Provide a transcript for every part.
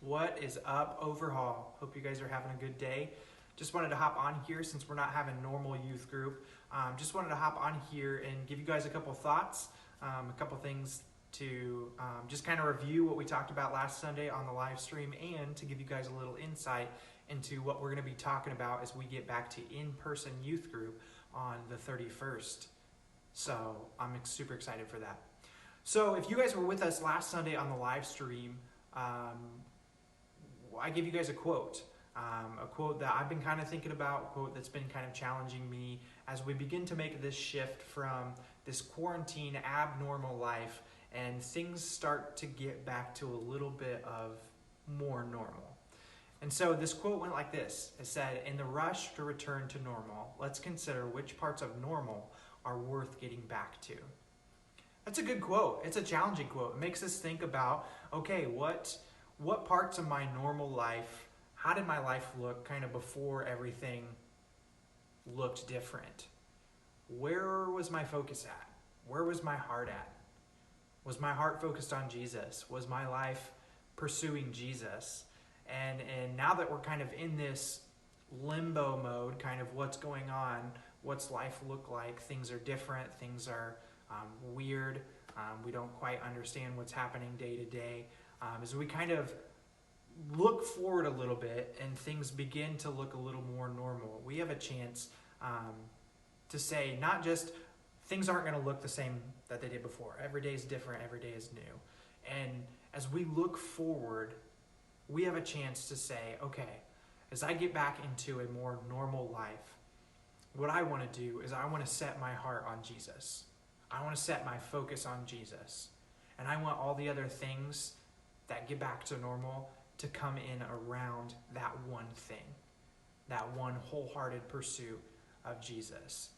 What is up, Overhaul? Hope you guys are having a good day. Just wanted to hop on here since we're not having normal youth group. Just wanted to hop on here and give you guys a couple thoughts, a couple things to just kind of review what we talked about last Sunday on the live stream, and to give you guys a little insight into what we're going to be talking about as we get back to in-person youth group on the 31st. So I'm super excited for that. So if you guys were with us last Sunday on the live stream, I gave you guys a quote that I've been kind of thinking about, a quote that's been kind of challenging me as we begin to make this shift from this quarantine abnormal life and things start to get back to a little bit of more normal. And so this quote went like this. It said, "In the rush to return to normal, let's consider which parts of normal are worth getting back to." That's a good quote. It's a challenging quote. It makes us think about, okay, what parts of my normal life, how did my life look kind of before everything looked different? Where was my focus at? Where was my heart at? Was my heart focused on Jesus? Was my life pursuing Jesus? And now that we're kind of in this limbo mode, kind of what's going on, what's life look like, things are different, things are weird, we don't quite understand what's happening day to day. As we kind of look forward a little bit and things begin to look a little more normal, we have a chance to say not just things aren't going to look the same that they did before. Every day is different, every day is new. And as we look forward, we have a chance to say, okay, as I get back into a more normal life, what I want to do is I want to set my heart on Jesus. I want to set my focus on Jesus. And I want all the other things that get back to normal to come in around that one thing, that one wholehearted pursuit of Jesus.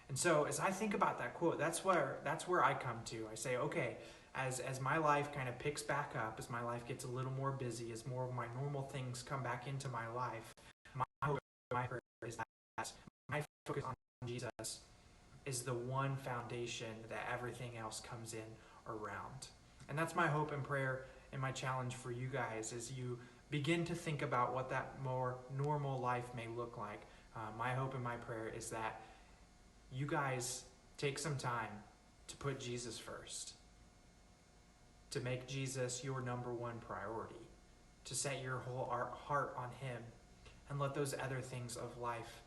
And so as I think about that quote, that's where I come to. I say, okay, as my life kind of picks back up, as my life gets a little more busy, as more of my normal things come back into my life, my hope, my prayer is that my focus on Jesus is the one foundation that everything else comes in around. And that's my hope and prayer and my challenge for you guys as you begin to think about what that more normal life may look like. My hope and my prayer is that you guys take some time to put Jesus first, to make Jesus your number one priority, to set your whole heart on him, and let those other things of life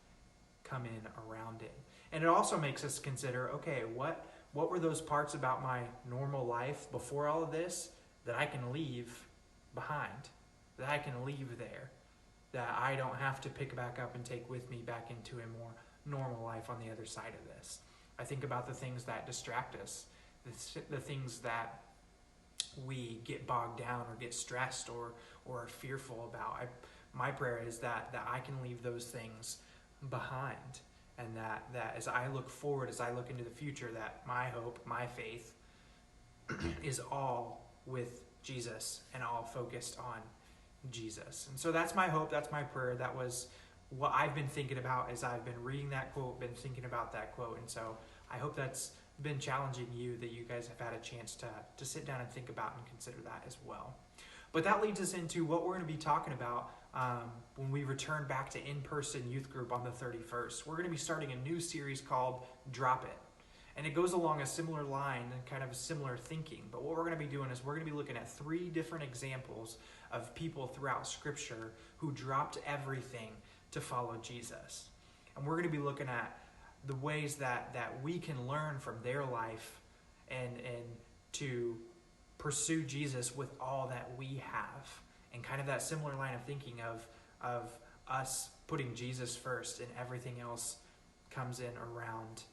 come in around it. And it also makes us consider, okay, what were those parts about my normal life before all of this that I can leave behind, that I can leave there, that I don't have to pick back up and take with me back into a more normal life on the other side of this. I think about the things that distract us, the things that we get bogged down or get stressed or are fearful about. My prayer is that I can leave those things behind, and that as I look forward, as I look into the future, that my hope, my faith is all with Jesus and all focused on Jesus. And so that's my hope, that's my prayer. That was what I've been thinking about as I've been reading that quote, been thinking about that quote. And so I hope that's been challenging you, that you guys have had a chance to sit down and think about and consider that as well. But that leads us into what we're going to be talking about when we return back to in-person youth group on the 31st. We're going to be starting a new series called Drop It. And it goes along a similar line and kind of a similar thinking. But what we're going to be doing is we're going to be looking at 3 different examples of people throughout Scripture who dropped everything to follow Jesus. And we're going to be looking at the ways that we can learn from their life and to pursue Jesus with all that we have. And kind of that similar line of thinking of us putting Jesus first and everything else comes in around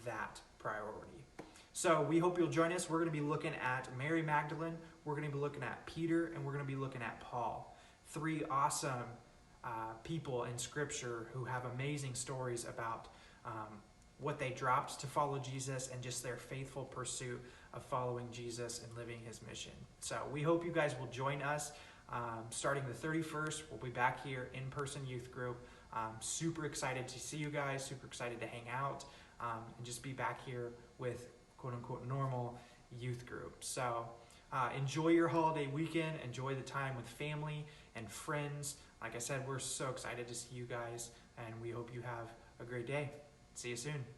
that priority. So we hope you'll join us. We're going to be looking at Mary Magdalene, we're going to be looking at Peter, and we're going to be looking at Paul. 3 awesome people in Scripture who have amazing stories about what they dropped to follow Jesus and just their faithful pursuit of following Jesus and living his mission. So we hope you guys will join us. Starting the 31st, we'll be back here in-person youth group. Super excited to see you guys, super excited to hang out and just be back here with quote-unquote normal youth group. So enjoy your holiday weekend. Enjoy the time with family and friends. Like I said, we're so excited to see you guys, and we hope you have a great day. See you soon.